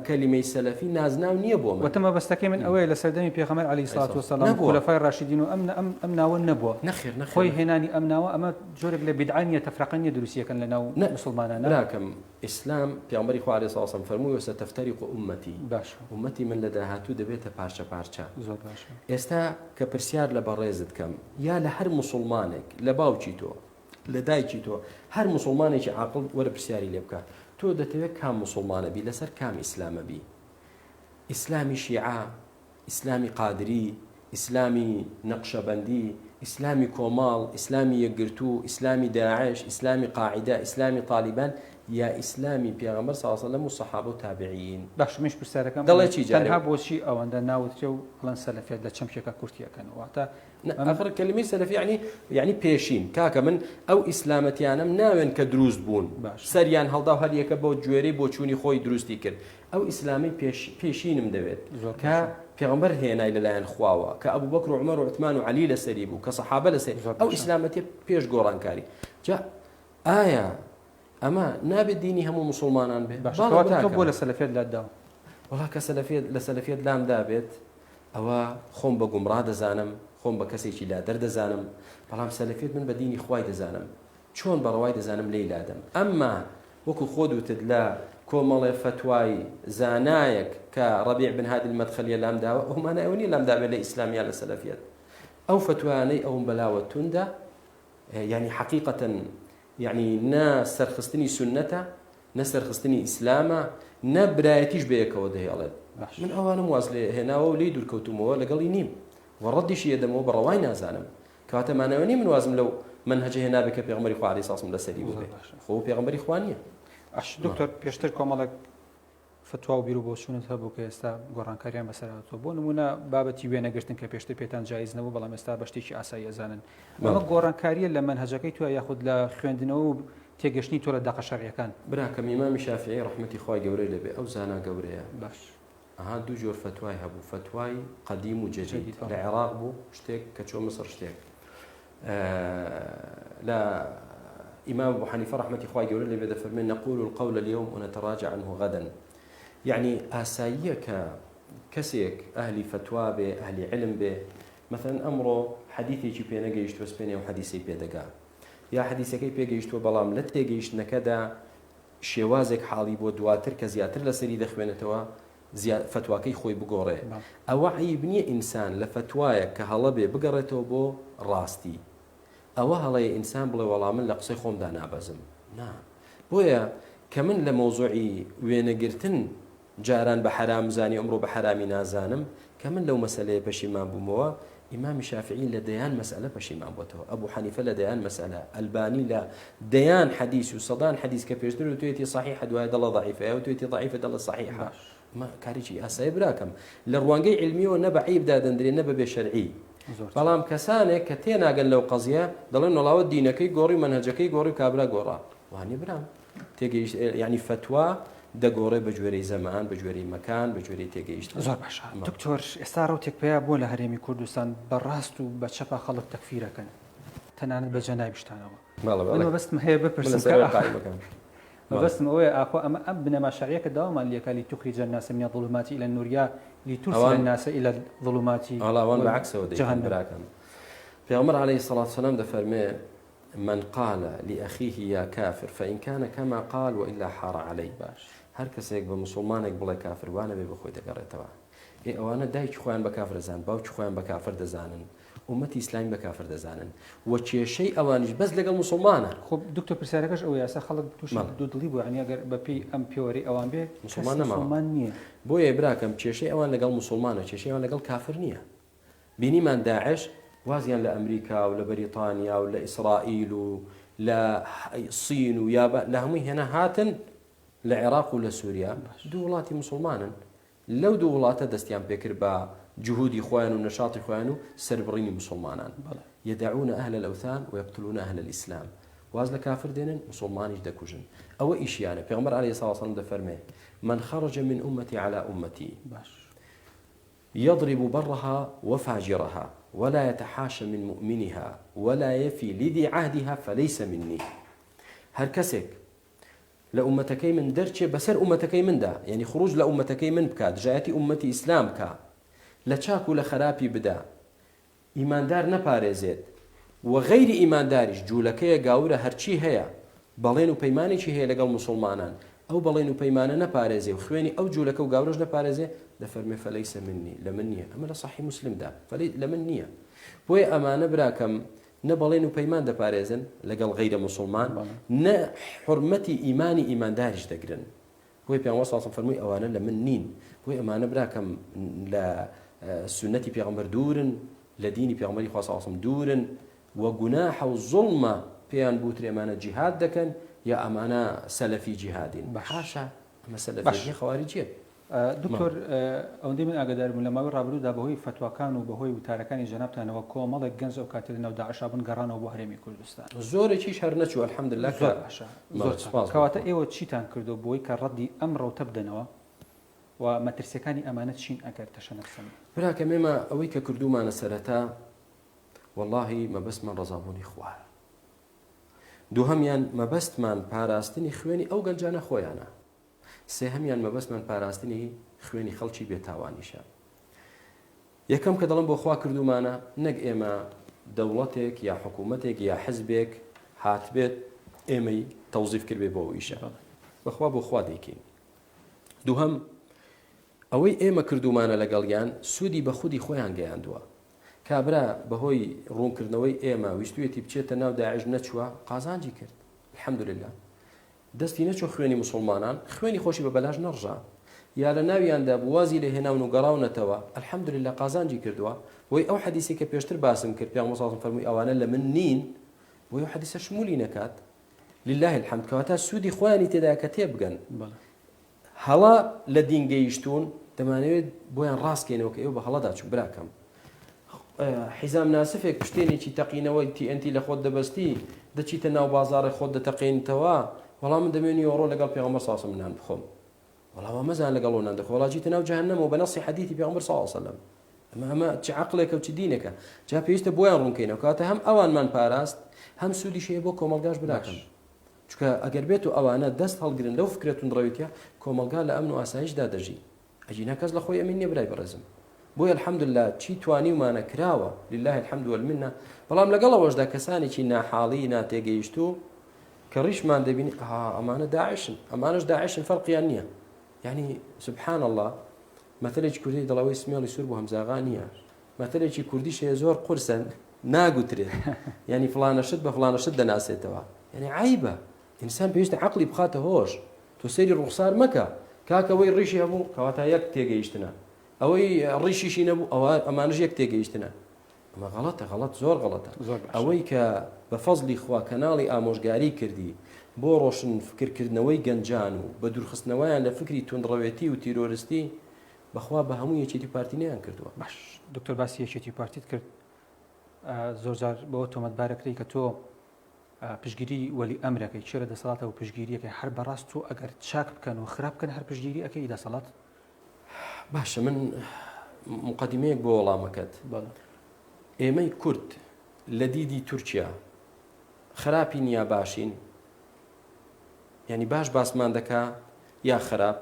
کەلیمەی سەلەفی نازناو نییە بۆ من وتمە بەستەکەی من ئەوەیە لە سەردەمی پێغەمبەر عەلەیهی سڵات وسەلام خولەفای ڕاشیدین و ئەم ناوە نەبووە نەخێر خۆی هێنانی ئەم ناوە ئەمە جۆرێک لە بیدعانیە تەفرەقەنیە دروستیەکەن لە ناو مسلمانانە براکەم ئیسلام پێغەمبەری خوا عەلەیهی سڵات وسەلام فەرمووی وەستەفتەریق ئومەتی باش ئومەتی من لە داهاتوو دەبێتە پارچە پارچە زۆر باشە ئێستا کە پرسیار لە بەڕێزت کەم یا لە هەر موسڵمانێک لە باوکی تۆ لە دایکی تۆ هەر موسڵمانێکی عاقڵ وەرە پرسیاری لێ بکە تۆ دەتەوێت کام موسڵمانە بی لەسەر کام ئیسلامە بی ئیسلامی شیعە ئیسلامی قادری ئیسلامی نەقشەبەندی ئیسلامی کۆماڵ ئیسلامی یەکگرتوو ئیسلامی داعش ئیسلامی قاعیدە ئیسلامی طالیبان یا ئیسلامی پێغەمبەر صلی الله علیه و سلم و سەحابە و تابعین باش مش پرسیارەکەم دەڵێ چی جارێ تەنها بۆچی ئەوەندە ناوترێ و بڵێن سەلەفیەت لە چەمکێکە کورتیەکەنەوە تا آخر کلمەی سەلەفی یعنی پێشین کاکە من ئەو ئیسلامەتیانم ناوێن کە دروست بوون سەریان هەڵدا و هەر یەکە بۆ گوێرەی بۆ چوونی خۆی دروستی کرد ئەو ئیسلامی پێشینم دەوێت کە پێغەمبەر هێنای لەلایەن خواوە کە ئەبوو بەکر و عومەر و عوتمان و عەلی لەسەری بوو کە سەحابە لەسەری ئەو ئیسلامەتی پێش گۆڕانکاری جا ئایا ئەمە نابێت دینی هەموو مسلمانان بێت بۆ لە سەلەفیەت لاداوە وڵا کە لە سەلەفیەت لام دابێت ئەوە خۆم بە گومڕا دەزانم خۆم بە کەسێکی لا دەردەزانم بەڵام سەلەفیەت من بە دینی خوای دەزانم چۆن بەڕەوای دەزانم لێی لادەم ئەمما وەکو خۆت وتت لە کۆمەڵێ فتوای زانایەک کە ڕەبیع بن هادی المەدخەلیە لام داوە ئەومانە ئەوە نیە لام دابێت لە ئیسلامیان لە سەلەفیەت ئەو فتوانەی ئەوم بەلاوە توندە یعنی حقیقەتەن یعنی نا سەرخستنی سنەتە نە سەرخستنی ئیسلامە نە برایەتیش بەیەکەوە دەهێڵێت من ئەوانم واز لێ هێناوە و لی دوورکەوتومەوە لەگەڵی نیم وەڕەدیشی یەدەمەوە بەڕەوای نازانم کەواتەمانەوە نی من وازم لەو منهەجە هێنابێت کە پێغەمبەری خوا عەلەیهی سڵام لەسەری بوو خۆ پێغەمبەری خوا نییە دکتۆر پێشتر کۆمەڵێک فتوا و بیر و بۆچوونت هەبوو کە ئێستا گۆڕانکاریان بەسەرهاتووە بۆ نمونە بابەتی وێنەگرتن کە پێشتر پێتان جایز نەبوو بەڵام ئێستا بە شتێکی ئاسایی ئەزانن ئەمە گۆڕانکاریە لە منهەجەکەی توە یاخود لە خوێندنەوە و تێگەشتنی تۆ لە داقە شەرعیەکان براکەم ئیمامی شافعی ڕەحمەتی خوای گەورەی لێبێ ئەو زانا گەورەیە باش دوو جۆر فتوای هەبوو فتوای قەدیم و جەدید لە عێراق بوو شتێک کە چۆ مەسر شتێک لە إمام أبو حنيفة رحمة إخوة يقول لي بدأ فرمين نقول القول اليوم ونتراجع عنه غدا يعني آساية كسيك أهل فتوى به أهل علم به مثلا أمره حديثي جي بينا جيشت وسبيني وحديثي بيدقا يا حديثي كي بيجيشت وبلام لتي جيشت نكدا شوازك حالي بو دواتر كزياتر لسري دخوينتوا فتواكي خوي بقوري أو عيبني إنسان لفتوايا كهلبي بقرته بو راستي ئەوە هەڵەیە ئینسان بڵێ وەڵام من لە قسەی خۆمدا نابەزم بۆیە کە من لە مۆزوعی وێنەگرتن جاران بە حرام زانی ئەمڕۆ بە حرامی نازانم کە من لەو مەسەلەیە پەشیمان بوومەوە ئیمامی شافعی لە دەیان مەسئلە پەشیمان بووەتەوە، ئەبوو حەنیفە لە دەیان مەسئلە، ئەلبانی لە دەیان حەدیث و سەدان حەدیث کە پێشتر و توێتی صحیحە دوای دەڵە ضعیفە و توێتی ضعیفە دەڵە صحیحە. کارێکی ئاسایی براکەم لە ڕوانگەی علمیەوە نە بە عیب دادەندرێ نە بەبێ شەرعی. بەڵام کەسانێک کە تێناگەن لەو قەزیە دەڵێن وڵاوە دینەکەی گۆڕی منهەجەکەی گۆڕی کابرا گۆڕا، وانێ برام تێگەیشت، یعنی فتوا دەگۆڕێ بە جوێرەی زەمان، بە جوێرەی مەکان، بە جوێرەی تێگەیشت. زۆر باشە دکتۆر، ئێستا ڕوتێک پێیا بۆ لە هەرێمی کوردستان بەڕاست و بە چەپە خەڵک تەکفیرەکەن تەنانەت بە جەنابی شتانەوە. بەستم هەیە بپرسم بەستم ئەوەیە ئاخۆ ئەمە ئەم بنەما شەرعیەکە داوامان لێکە لیتوخرج الناس من الظلمات إلى النور یا لترسل الناس إلى الظلمات. ئەڵاوان بەعکسەوە دەیان براکەن. پێغەمبەر عليه الصلاة والسلام دەفەرمێ من قال لأخيه يا كافر فإن كان كما قال وإلا حار عليه. باش هەر کەسێک بە مسلمانێک بڵێ کافر وانە بێ بخۆی دەگەڕێتەوە. ئەوانە دایکی خۆیان بە کافر دەزانن، باوکی خۆیان بە کافر دەزانن، ئومەتی ئیسلامی بە کافر دەزانن، وە کێشەی ئەوانیش بەس لەگەڵ مسلمانە. خۆ دکتۆر پرسیارەکەش ئەوە یاسا خەڵک تووشی دوودڵی بوو، عنی ئەگەر بەپێی ئەم پێوەری ئەوان بێ مسلمان نییە. بۆیە براکەم کێشەی ئەوان لەگەڵ مسلمانە، کێشەی ئەوان لەگەڵ کافر نییە. بینیمان داعش وازیان لە ئەمریکا و لە بەریتانیا و لە ئیسرائیل و لە سین و یا لە هەمووی هێنا هاتن لە عێراق و لە سووریا، دوو وڵاتی مسلمانن. لەو دوو وڵاتە دەستیان پێکرد بە جهودی خۆیان و نەشاطی خۆیان و سەربڕینی مسلمانان. يدعون أهل الأوثان ويقتلون أهل الإسلام. واز لكافر دينن مسلمانيش دكوجن أو إشيانه پیغمبر عليه الصلاة والسلام دفرمه من خرج من أمتي على أمتي يضرب برها وفاجرها ولا يتحاشى من مؤمنها ولا يفي لذي عهدها فليس مني. هر كسك لأمتكي من درجة بسر أمتكي من دا، يعني خروج لأمتكي من بكاد جاءتي أمتي إسلام كا لچاكو لخرابي بدا ئیماندار نەپارێزێت و غەیری ئیمانداریش جوولەکەیە گاورە هەرچی هەیە بەڵێن و پەیمانێکی هەیە لەگەڵ مسلمانان، ئەو بەڵێن و پەیمانە نەپارێزێ و خوێنی ئەو جوولەکە و گاورەش نەپارێزێ دەفەرمێ فەلەیسە منی، لە من نییە. ئەمە لە صحیح مسلمدا لە من نییە. بۆیە ئەمانە براکەم نە بەڵێن و پەیمان دەپارێزن لەگەڵ غەیرە مسلمان، نە حورمەتی ئیمانی ئیمانداریش دەگرن. بۆی پێغەمبەر صلی الله علیه و فەرمووی ئەوانە لە من نین. بۆی ئەمانە براکەم لە سنەتی پێغەمبەر دوورن، لە دینی پێغەمبەری خوا صلی الله علیه و سلم دوورن و گوناح و زوڵمە پێیان بوترێ ئەمانە جیهاد دەکەن یا ئەمانە سەلەفی جیهادین. حاشا ئەمە سەلەفی خەواریجیە. دکتۆر ئەوەندەی من ئاگادار بووم لە ماوەی ڕابردوودا بەهۆی فتواکان و بەهۆی وتارەکانی جەنابتانەوە کۆمەڵێک گەنج ئەو کاتێ لەناو داعشا بوون گەڕانەوە بۆ هەرێمی کوردستان. زۆرێکیش هەر نەچوو ئەلحەمدوللا. زۆر سپاس. کەواتە ئێوە چیتان کردو بۆی کە ڕەدی ئەم ڕەوتە بدەنەوە و مەترسیەکانی ئەمانەت چین ئەگەر تەشە نەفسن؟ براکەم ئێمە ئەوەی کە کردومانە سەرەتا واللهی مەبەستمان ڕەزابوونی خوایە، دووهەمیان مەبەستمان پاراستنی خوێنی ئەو گەنجانە خۆیانە، سێهەمیان مەبەستمان پاراستنی خوێنی خەڵکی بێتاوانیشە. یەکەم کە دەڵم بۆ خوا کردومانە نەک ئێمە دەوڵەتێک یا حکوومەتێک یا حزبێک هاتبێت ئێمەی تەوزیف کردبێ بۆ ئیشە، بەخوا بۆ خوا دەیکەین. دووهەم ئەوەی ئێمە کردومانە لەگەڵیان سوودی بە خودی خۆیان گەیاندووە. کابرا بەهۆی ڕوونکردنەوەی ئێمە ویستوێتی بچێتە ناو داعش نەچووە قازانجی کرد الحەمدولله، دەستی نەچۆ خوێنی مسلمانان، خوێنی خۆشی بە بەلاش نەڕژا یا لە ناویاندا بوازی لە هێناون و گەڕاونەتەوە الحەمدولله قازانجی کردووە. وی ئەو حەدیسی کە پێشتر باسم کرد پیامبەر صلی الله علیه و فەرمووی ئەوانە لە من نین، وی ئەو حەدیسە شمولی نەکات لله الحمد، کەواتە سوودی خۆیانی تێدا کە تێبگەن. هەڵا لە دین گەیشتون دەمانەوێت بۆیان ڕاستکەینەوە کە ئێوە بە هەڵەدا چوو براکەم. حیزام ناسفێک پشتێنێکی تەقینەوەی TNT لە خۆت دەبەستی دەچیتە ناو بازاڕی خۆت دەتەقینتەوە، وەڵام من دەمێنی ئەوڕۆ لەگەڵ پێغەمبەر صلی الله علیه و سلم نان بخۆم، وەڵام مەزان لەگەڵ ئەو نان دەخۆ، وەڵا چیتە ناو جەهەنەمەوە بە نەسی حەدیثی پێغەمبەر صلی الله علیه و سلم. ئەمە چ عەقڵێکە و چ دینێکە؟ جا پێویستە بۆیان ڕوونکەینەوە کەواتە هەم ئەوانمان پاراست هەم سوودی شەیە بۆ کۆمەلگاش براکەم. چونکە ئەگەر بێت و ئەوانە دەست هەڵگرن لەو فکرەتون ڕەویتە کۆمەلگا لە ئەمن و ئاسایشدا دەژی، ئەجینا کەس لە خۆی ئەمین نییە برای بەڕێزم. بۆیە الحەمدولله چی توانیومانە کراوە لله الحەمد والمنە، بەڵام لەگەڵ ئەوەشدا کەسانێکی ناحاڵی ناتێگەیشتوو کە ڕیشمان دەبینی ئەمانە داعشن، ئەمانش داعشن فەرقیان نییە. یعنی سبحان الله مەثلێکی کوردی دەڵەوەی سمێڵی سوور بۆ هەمزاغا نییە، مەثلێکی کوردی شەیە زۆر قورسن ناگوترێت، یعنی فڵانەشت بە فڵانەشت دەناسێتەوە، یعنی عیبە. ئینسان پێویستە عەقڵی بخاتە هۆش، تۆ سەیری ڕوخسار مەکە کاکەوەی ڕیشی هەبوو کەواتە یەک تێگەیشتنە، ئەوەی ڕیشیشی نەبوو ئەمانش یەک تێگەیشتنە. ئەمە غەڵەت زۆر غەڵەتە. ئەوەی کە بە فەزلی خوا کەناڵی ئامۆژگاری کردی بۆ ڕۆشن فکرکردنەوەی گەنجان و بە دوورخستنەوەیان لە فکری توندڕەوێتی و تیرۆریستی بەخوا بە هەموو یەکێتی پارتینیان کردووە. باش دکتۆر باسی یەکێتی پارتیت کرد زۆرجار بەوە تۆمەتبارەکەی کە تۆ پشگیری وەلی ئەمرەکەی چێرە دەسەڵاتە و پشگیریەکەی هەر بەڕاست تۆ ئەگەر چاک بکەن و خراپ بکەن هەر پشگیری ئەەکەی دەسەڵات. باشە من مقدمەیەک بۆ وەڵامەکەت. ئێمەی کورد لە دیدی تورکیا خراپی نییە باشین، یعنی باش باسمان دەکا یا خراپ،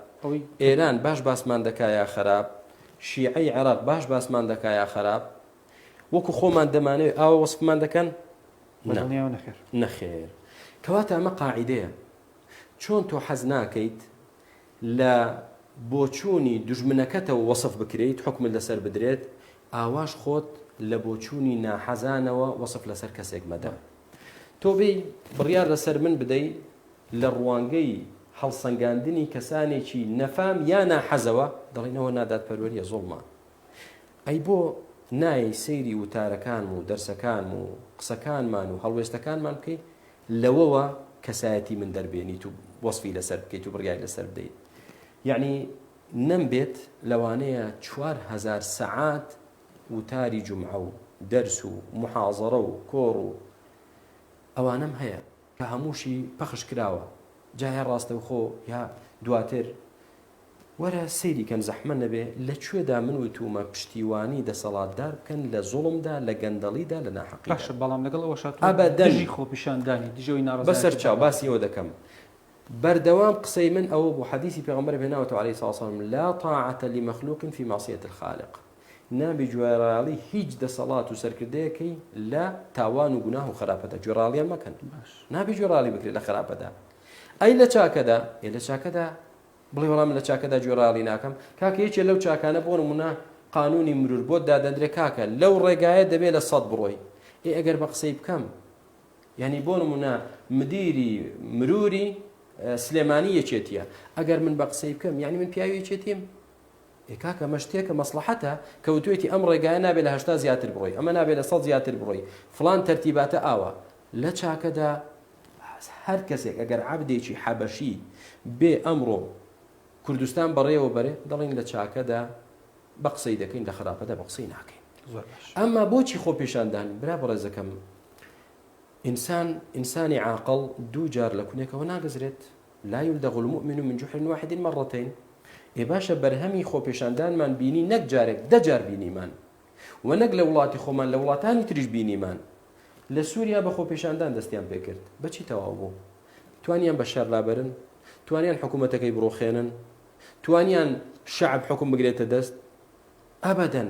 ئێران باش باسمان دەکا یا خراپ، شیعەی عێراق باش باسمان دەکا یا خراپ، وەکو خۆمان دەمانەوێت ئاوە وەسفمان دەکەن نەخێر. کەواتە ئەمە قاعیدەیە. چۆن تۆ حەز ناکەیت لە بۆچوونی دوژمنەکەتەوە وەسف بکرێت حکمت لەسەر بدرێت، ئاواش خۆت لە بۆچوونی ناحەزانەوە وەسف لەسەر کەسێک مەدە. تۆ بێ بڕیار لەسەر من بدەیت لە ڕوانگەی هەڵسەنگاندنی کەسانێکی نەفام یا ناحەزەوە دەڵێنەوە ناداتپەروەریە زۆڵمان. ئەی بۆ نایە سەیری وتارەکان و دەرسەکان و قسەکانمان و هەڵوێستەکانمان بکەیت لەوەوە کەسایەتی من دەربێنیت و وەسفی لەسەر بکەیت و بڕیای لەسەر بدەیت. یعنی نەمبێت لەوانەیە 4000 سەعات وتاری جومعە و دەرس و محاضەرە و کۆڕ و ئەوانەم هەیە کە هەمووشی پەخش کراوە، جای ڕاستە خۆ یا دواتر وەرە سەیری کەم زەحمە نەبێ لەکوێدا من وتومە پشتیوانی دەسەڵاتدار بکەن لە زوڵمدا لە گەندەڵیدا لە ناحەقی. باشە بەڵام لەگەڵ ئەوە ئابەدەژی خۆپیشاندانی دژەوەی ناڕزای بەسەر چاو باسیەوە دەکەم. بەردەوام قسەی من ئەوە بۆ حەدیثی پێغەمبەر بێناوەتەوە عەلەیهی سڵاو وسەلام لا طاعة لمخلوق في معصية الخالق. نابێ گوێڕاڵی هیچ دەسەڵات و سەرکردەیەکەی لە تاوان و گوناه و خراپەدا گوێڕاڵیان مەکەن. نابێ گوێڕاڵی بکرێت لە خراپەدا. ئەی لە چاکەدا لە چاکەدا بڵێ وەڵام لە چاکەدا گوێڕاڵی ناکەم. کاکە یەکێ لەو چاکانە بۆ نمونە قانونی مرور بۆ دادەندرێت کاکە لەو ڕێگایە دەبێت لە 100 بڕۆی. ئەگەر بە قسەی بکەم یعنی بۆ نمونە مدیری مروری سلێمانی یەکێتیە، ئەگەر من بە قسەی بکەم یعنی من پیاوی یەکێتیم کاکە مەشتێکە مەسلحەتە کەوتوێتی ئەم ڕێگایە نابێت لە 80 زیاتر بڕۆی، ئەمە نابێت لە 100 زیاتر بڕۆی، فلان تەرتیباتە ئاوە. لە چاکەدا هەر کەسێک ئەگەر عەبدێکی حەبەشی بێ ئەمڕۆ کوردستان بەڕێوە بەرێ دەڵێن لە چاکەدا بە قسەی دەکەین لە خراپەدا بە قسەی ناکەین. ئەمما بۆچی خۆپێشاندان برا بەڕێزەکەم ئینسانی عاقڵ دوو جار لە کونێکەوە ناگەزرێت. لا يلدغ المؤمن من جحر واحد مرتين. ئێ باشە بەرهەمی خۆپێشاندانمان بینی نەک جارێک 10 جار بینیمان و نەک لە وڵاتی خۆمان لە وڵاتانی تریش بینیمان. لە سووریا بە خۆپێشاندان دەستیان پێکرد بەچی تەواو بوو؟ توانیان بە شەر لابەرن، توانیان حکوومەتەکەی بڕۆخێنن، توانیان شەعب حکوم بگرێتە دەست ئەبەدەن.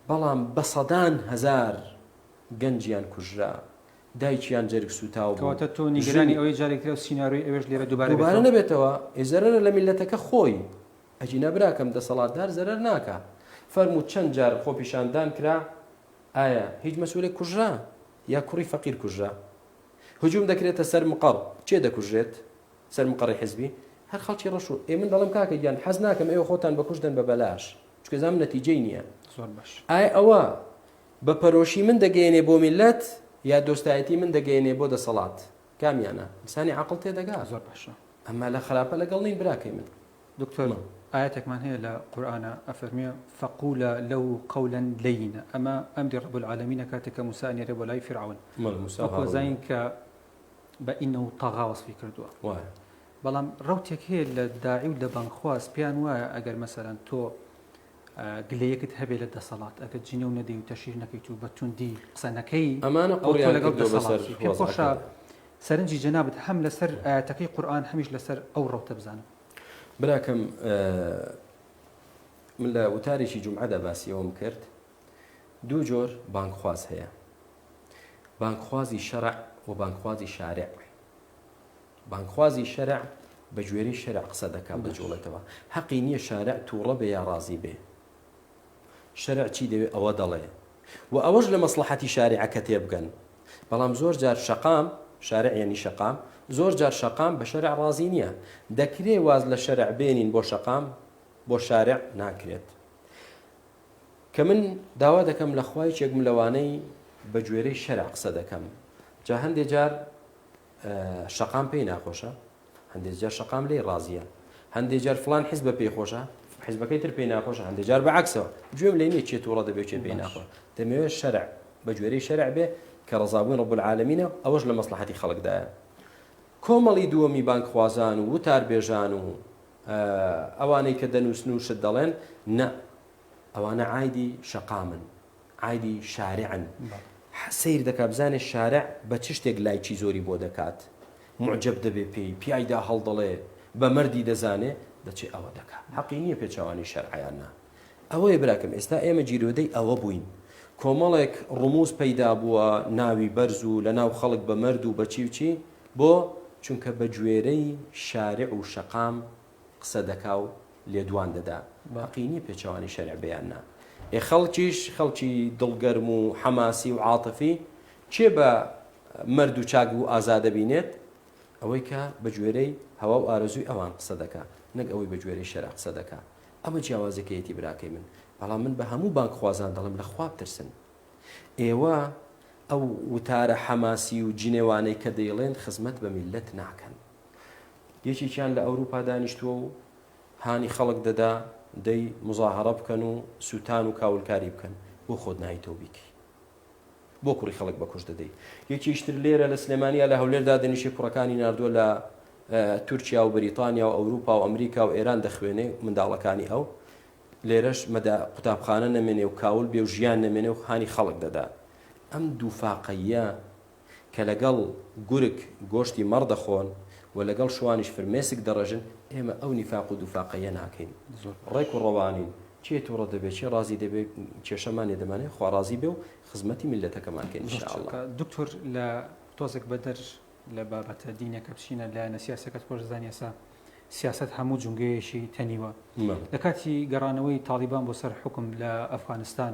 بەڵام بە سەدان هەزار گەنجیان کوژرا، دایکیان جەرگ سوتاو بوو. کەواتە تۆ نیگەرانی ئەوەی جارێکتر و سیناڕۆی ئەوێش لێرە دووبارە نەبێتەوە. ئێزەرە لە میلەتەکە خۆی ئەجی نەبراکەم دەسەڵاتدار زەرەر ناکە. فەرموو چەند جار خۆپیشاندان کرا، ئایا هیچ مەسئولێک کوژرا یا کوڕی فەقیر کوژرا؟ هجوم دەکرێتە سەر مقڕ، چێ دەکوژرێت؟ سەر مقڕی حزبی هەر خەڵکی ڕەشو. من دەڵم کاکە گیان حەز ناکەم ئێوە خۆتان بەکوژدەن بە بەلاش چکە زام نەتیجەی نییە. زۆر باش. ئایا ئەوە بە پەرۆشی من دەگەێنێ بۆ میلەت یا دۆستایەتی من دەگەێنێ بۆ دەسەڵات؟ کامیانە؟ ئینسانی عاقڵ تێدەگا. زۆر باشە. ئەمما لە خراپە لەگەڵ نین براکەی من. دکتۆر ئاەتێکمان هەیە لە قورئانە ئەفەرمێ فەقولە لەو قەولەن لەینە. ئەمە ئەمری ڕەب العالەمینە کاتێککە موسا ئەنێرێ بۆ لای فیرعون زین کە بە ئینەهو طەغا وەسفی کردووە. بەڵام ڕەوتێک هەیە لە داعی و لە بانخواز پێیان وایە ئەگەر مەسەلەن تۆ گلەیەکت هەبێ لە دەسەڵات ئەگەر جینە و نەدەی و تەشیر نەکەیت و بە توندی قسەنەکەی ئەمانە قوڕیان لەگەڵ دەسەڵاتی پێم خۆشە سەرنجی جەنابەت هەم لەسەر ئاەتەکەی قورئان هەمیش لەسەر ئەو ڕەوتە بزانم. براکەم من لە وتارێکی جومعەدا باسیەوەم کرد. دوو جۆر بانکخواز هەیە، بانکخوازی شەرع و بانکخوازی شارع. بانکخوازی شەرع بە گوێرەی شەرع قسە دەکات بەجوڵێتەوە، حەقی نییە شارع تووڕە بێ یا ڕازی بێ. شەرع چی دەوێت ئەوە دەڵێ و ئەوەش لە مەسلحەتی شارعەکە تێبگەن. بەڵام زۆر جار شەقام شارع یعنی شەقام، زۆر جار شەقام بە شەرع ڕازی نییە. دەکرێ واز لە شەرع بێنین بۆ شەقام، بۆ شارع ناکرێت. کە من داوا دەکەم لە خوای چێکم لەوانەی بە گوێرەی شەرع قسە دەکەم. جا هەندێک جار شەقام پێی ناخۆشە، هەندێک جار شەقام لێی ڕازیە، هەندێک جار فلان حیزبە پێی خۆشە، حیزبەکەی تر پێی ناخۆشە، هەندێک جار بەعکسەوە گوێم لێ نییە چێت تووڕە دەبێت چێت پێی ناخۆش. دەمەوێت شەرع بە گوێرەی شەرع بێ کە ڕەزابوون ڕەب العالەمینە، ئەوەش لە مەسلحەتی خەڵکدایە. کۆمەڵی دووەمی بانکخوازان و وتاربێژان و ئەوانەی کە دەنووسن و شت دەڵێن نە، ئەوانە عایدی شەقامن، عایدی شارعن. سیر دەکا بزانێ شارع بە چ شتێک لایکی زۆری بۆ دەکات، معجب دەبێ پێی پیایدا هەڵدەڵێ، بە مەردی دەزانێ دەچێ ئەوە دەکات. حەقی نییە پێچەوانی شەرعیان نا. ئەوەیە براکەم ئێستا ئێمە جیرۆدەی ئەوە بووین، کۆمەڵێک ڕموز پەیدا بووە ناوی بەرز و لە ناو خەڵک بە مەرد و بەچی وچی، بۆ چونکە بە گوێرەی شارع و شەقام قسە دەکا و لێدوان دەدا. حەقی نییە پێچەوانی شەرع بەیان نا. خەڵکیش خەڵکی دڵگەرم و حەماسی و عاتفی چێ بە مەرد و چاک و ئازادە بینێت؟ ئەوەی کە بە گوێرەی هەوا و ئارەزووی ئەوان قسە دەکا، نەک ئەوەی بە گوێرەی شەرع قسە دەکا. ئەمە جیاوازەکەیەتی براکەی من. بەڵام من بە هەموو بانکخوازان دەڵم لە خوا بترسن. ئێوە ئەو وتارە حەماسی و جینێوانەی کە دەیڵێن خزمەت بە میلەت ناکەن. یەکێکیان لە ئەوروپا دانیشتووە و هانی خەڵک دەدا دەی مزاهرە بکەن و سووتان و کاولکاری بکەن، بۆ خۆت نایتەوە بیکەی، بۆ کوڕی خەڵک بەکوش دەدەی. یەکیشتر لێرە لە سلێمانیا لە هەولێردا دەنیشی کوڕەکانی ناردووە لە تورکیا و بریتانیا و ئەوروپا و ئەمریکا و ئێران دەخوێنێ منداڵەکانی ئەو، لێرەش قوتابخانە نەمێنێ و کاول بێ و ژیان نەمێنێ و هانی خەڵک دەدا. ئەم دووفاقەیە کە لەگەڵ گورگ گۆشتی مەڕ دەخۆن و لەگەڵ شوانیش فرمێسک دەڕژن، ئێمە ئەو نیفاق و دووفاقەیە ناکەین. ڕێک و ڕەوانین، چێ تووڕە دەبێت، چێ ڕازی دەبێت، کێشەمانێ دەمانێت خوا ڕازی بێ و خزمەتی میلەتەکەمانکەین ئینشاءالله. دکتۆر لە تۆزێک بەدەر لە بابەتە دینەکە بچینە لایەنە سیاسەکەت خۆشزانانی ئێستا سیاست هەموو جونگەیەشی تەنیوە. لە کاتی گەڕانەوەی تالیبان بۆ سەر حکم لە ئەفغانستان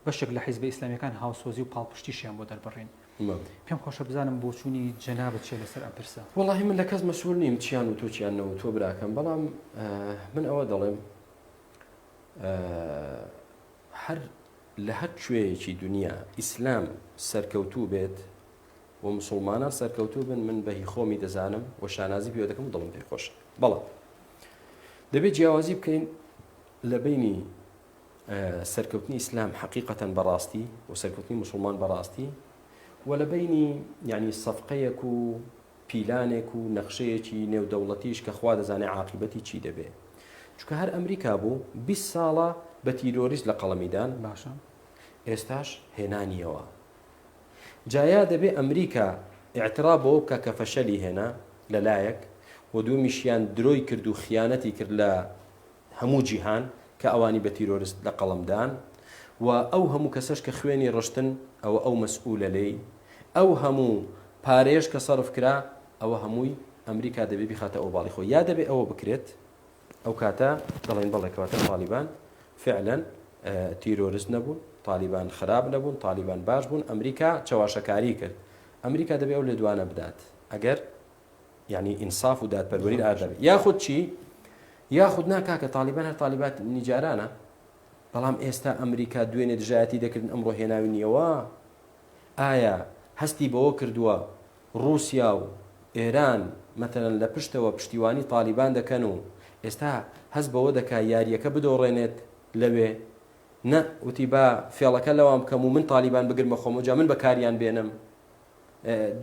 بەشێک لە حیزبە ئیسلامیەکان هاوسۆزی و پاڵپشتیشیان بۆ دەربڕین. پێم خۆشە بزانم بۆ چوونی جەنابەت چێ لەسەر ئەم پرسە. وەڵاهی من لە کەس مەسوول نیم چیان و تۆ چیانەوە تۆ براکەم، بەڵام من ئەوە دەڵێم هەر لە هەر کوێیەکی دنیا ئیسلام سەرکەوتوو بێت و مسلمانان سەرکەوتوو بن، من بەهی خۆمی دەزانم و شانازی پێوە دەکەم و دڵم پێی خۆشە. بەڵام دەبێت جیاوازی بکەین لە بینی سەرکەوتنی ئیسلام حەقیقەتەن بەڕاستی و سەرکەوتنی مسلمان بەڕاستی و لە بینی یعنی سەفقەیەک و پیلانێک و نەخشەیەکی نێودەوڵەتیش کە خوا دەزانێت عاقبەتی چی دەبێت. چونکە هەر ئەمریکا بوو 20 ساڵە بە تیرۆریست لە قەڵەمیدان، باشە ئێستاش هێنانیەوە. جایا دەبێت ئەمریکا ئیعتراف بەوە بکە کە فەشەلی هێنا لەلایەک و دوومیشیان درۆی کرد و خیانەتی کرد لە هەموو جیهان کە ئەوانی بە تیرۆریست لە قەڵەمدان، و ئەو هەموو کەسەش کە خوێنی ڕشتن ئەو مەسئولە لێی، ئەو هەموو پارێش کە سەرف کرا ئەوە هەمووی ئەمریکا دەبێت بیخاتە ئەو باڵی خۆی. یا دەبێت ئەوە بکرێت ئەو کاتە دەڵێن بەڵێ کەواتە تالیبان فعلا تیرۆریست نەبوون، تالیبان خراپ نەبوون، تالیبان باش بوون، ئەمریکا چاواشەکاری کرد. ئەمریکا دەبێت ئەو لێدوانە بدات ئەگەر یعنی ئینساف و دادپەروەری ئادەبێت. یاخود چی؟ یاخود ناکاکە تالیبان هەر تالیبات نیجارانە، بەڵام ئێستا ئەمریکا دوێنێ دژایەتی دەکردن ئەمڕۆ هێناوی نیەوە. ئایا هەستی بەوە کردووە رووسیا و ئێران مەتەلەن لە پشتەوە پشتیوانی تالیبان دەکەن و ئێستا هەست بەوە دەکا یاریەکە بدۆڕێنێت لەوێ؟ نە، وتی با فێڵەکە لەوام بکەم و من تالیبان بگرمە خۆم و جا من بەکاریان بێنم،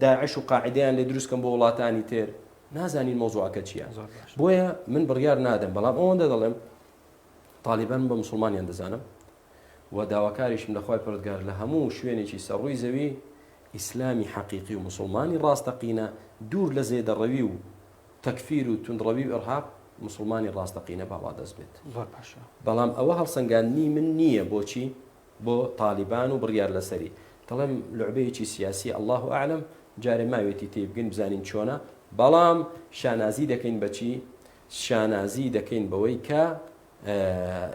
داعش و قاعدەیان لێ دروستکەم بۆ وڵاتانی تر. نازانین مۆزوعەکە چییە. بۆیە من بڕیار نادەم، بەڵام ئەوەندە دەڵێم تالیبان بە مسلمانیان دەزانم و داواکاریشم لەخوای پەروەردگار لە هەموو شوێنێکی سەرڕووی زەوی ئیسلامی حەقیقی و مسلمانی ڕاستەقینە، دوور لە زێدەڕەوی و تەکفیر و توندڕەوی و ئەرهاب، مسلمانی ڕاستەقینە باوا دەست بێت. بەڵام ئەوە هەڵسەنگاندنی من نییە بۆچی بۆ تالیبان و بڕیار لەسەری. دەڵێم لعبەیەکی سیاسی ئەڵڵاه ئەعلەم جارێ ماوێتی تێبگەین بزانین چۆنە، بەڵام شانازی دەکەین بەچی؟ شانازی دەکەین بەوەی کە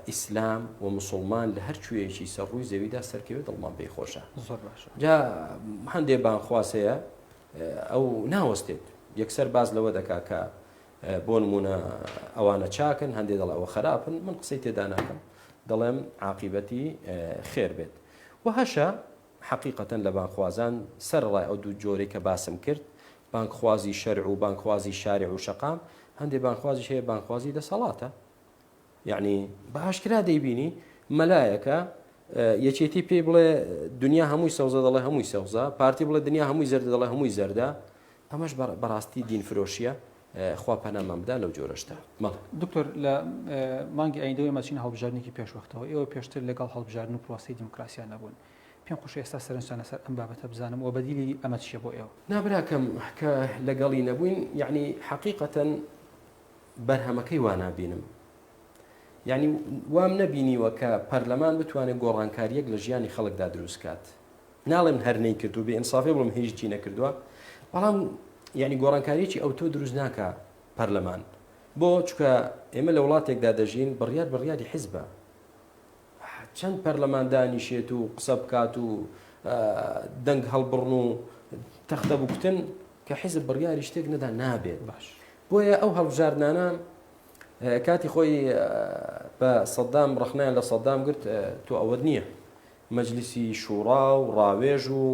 ئیسلام و مسلمان لە هەر کوێیەکی سەرڕووی زەویدا سەرکەوێت دڵمان پێی خۆشە. جا هەندێک بانخواسەیە ئەو ناوەستێت یەکسەر باز لەوە دەکا کە بۆ نمونە ئەوانە چاکن، هەندێک دەڵ ئەوە خراپن، من قسەی تێدا ناکەم، دەڵێم عاقیبەتی خێر بێت و هەشە حقیقەتەن لە بانخوازان سەرڕای ئەو دوو جۆرەی کە باسم کرد بانکخوازی شەرع و بانکخوازی شارع و شەقام هەندێک بانخوازیش هەیە بانخوازی دەسەڵاتە یعنی بە ئاشکرا دەیبینی مەلایەکە یەکێتی پێی بڵێ دنیا هەمووی سەوزە دەڵێ هەمووی سەوزە پارتی بڵێ دنیا هەمووی زەردە دەڵێ هەمووی زەردە ئەمەش بەڕاستی دینفرۆشیە خوا پەنامان بدە لەو جۆرەشتا دکتۆر لە مانگی ئایندەوەی مەچین هەڵبژاردنێکی پێشوەختەوە ئێوە پێشتر لەگەڵ هەڵبژاردن و پرۆسی دیموکراسیان نەبوون پێم خۆش ئێستا سەرنجتان لەسەر ئەم بابەتە بزانم و بەدیلی ئەمە چیە بۆ ئێوە نابراکەم کە لەگەڵی نەبووین یعنی حقیقەتەن بەرهەمەکەی وا نابینم یعنی وام نەبینیوە کە پەرلەمان بتوانێت گۆڕانکاریەک لە ژیانی خەڵکدا دروست کات ناڵێم هەرنەی کردو بێ ئینسافێ بڵم هیچی نەکردووە بەڵام یعنی گۆڕانکاریەکی ئەو تۆ دروست ناکە پەرلەمان بۆ چکە ئێمە لە وڵاتێکدا دەژین بڕیاری حیزبە چەند پەرلەمان دانیشێت و قسە بکات و دەنگ هەڵبڕن و تەختە بکتن کە حیزب بڕیاری شتێک نەدا نابێت باش بۆیە ئەو هەڵبژاردنانە کاتی خۆی بە سەدام ڕخنیان لە سەدام گرت تۆ ئەوە نییە مەجلیسی شوڕا و ڕاوێژ و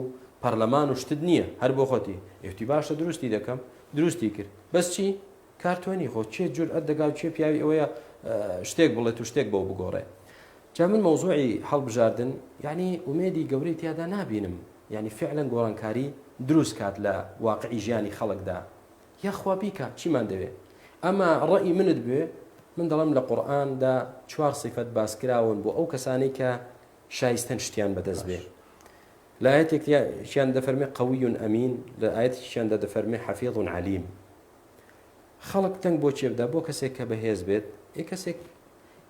پەرلەمان و شتت نییە هەر بۆ خۆتی ئێفتی باشە دروستی دەکەم دروستی کرد بەس چی کارتۆنی خۆ چێ جورئەت دەگا و چێ پیاوی ئەوەیە شتێک بڵێت و شتێک بۆ بگۆڕێ جا من مەوزوعی هەڵبژاردن یعنی ئومێدی گەورەی تیادا نابینم یعنی فعلا گۆڕانکاری دروست کات لە واقعی ژیانی خەڵکدا یاخوا بیکە چیمان دەوێت ئەمە ڕەئی منت بێ من دەڵم لە قورئاندا 4 صفەت باسکراون بۆ ئەو کەسانی کە شایستن شتیان بەدەست بێ لە ئاەتێکیان دەفەرمێ قەوی ئەمین لە ئاەتێکیاندا دەفەرمێ حەفیظ عەلیم خەڵک تەنگ بۆ چێبدا بۆ کەسێک کە بەهێز بێت کەسێک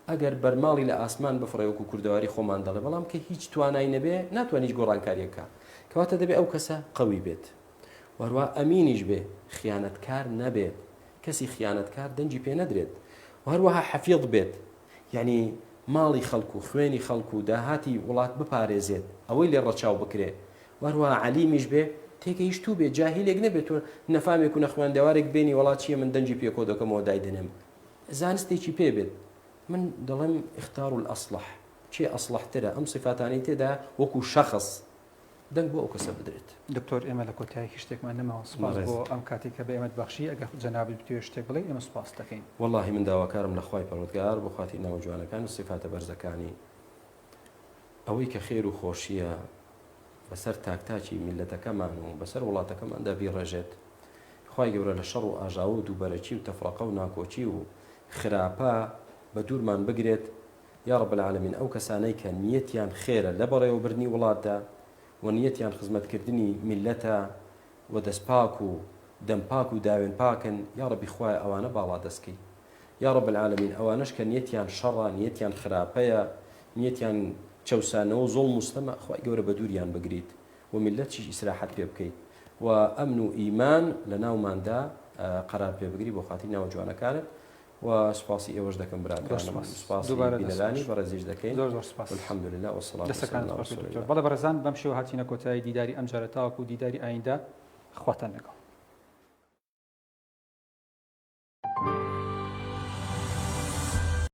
ئەگەر بەرماڵی لە ئاسمان بفڕێ وەکو کوردەواری خۆمان دەڵێ بەڵام کە هیچ توانای نەبێ ناتوانیت گۆڕانکاریەکە کەواتە دەبێت ئەو کەسە قەوی بێت وەروە ئەمینیش بێ خیانەتکار نەبێت کەسی خیانەتکار دەنجی پێ نەدرێت هەروەها حەفیظ بێت یعنی ماڵی خەڵکو و خوێنی خەڵکو و داهاتی وڵات بپارێزێت ئەوەی لێ ڕەچاو بکرێ وەروەها عەلیمیش بێ تێگەیشتوو بێ جاهیلێک نەبێت و نەفامێک و نەخوێندەوارێک بینی وڵاتیە من دەنجی پێکۆ دەکەمەوە دایدنێم زانستێکی پێ بێت من دەڵێم اختار الأصلح چێ ئەصلحترە ئەم صفاتانی تێدا وەکو شەخص دەنگ بۆ ئەو کەسە بدرێت دکتۆر ئێمە لە کۆتایی شتێکمان نەماوە سپاس بۆ ئەم کاتێک کە بە ئێمەت بەخشی ئەگەر جەنابی بتوێ شتێک بڵێ ئێمە سپاس دەکەین والله من داواکارم لە خوای پەروەردگار بۆ خاتی ناو جوانەکان و صفاتە بەرزەکانی ئەوەی کە خێر و خۆشیە بەسەر تاکتاکی میلەتەکەمان و بەسەر وڵاتەکەماندا بیڕێژێت خوای گەورە لە شەڕ و ئاژاوە و دووبەرەکی و تەفرەقە و ناکۆچی و خراپە بە دوورمان بگرێت یا رب العالمین ئەو کەسانەی کە نیەتیان خێرە لە بەڕێوەبردنی وڵاتدا و نیەتیان خزمەتکردنی میلەتە و دەستپاک و دەمپاک و داوێن پاکن یا ربی خوای ئەوانە باڵا دەستکەی یا رب العالمین ئەوانەش کە نیەتیان شەڕە نیەتیان خراپەیە نیەتیان چەوسانەوە زۆڵ مستەمە خوای گەورە بە دووریان بگریت و میلەتیش ئیسراحەت پێ بکەیت و ئەمن و ئیمان لە ناوماندا قەرار پێ بگری بۆ خاتی ناو جوانەکانت و سپاسی ئێوەش دەکەم براکانم سپاسی بینەرانی بەڕێزیش دەکەین زۆر سپاس الحەمدولله وسڵام بەڵێ بەڕێزان بەم شێوە هاتینە کۆتایی دیداری ئەم جارە تاوەکو و دیداری ئایندا خواتان لەگەڵ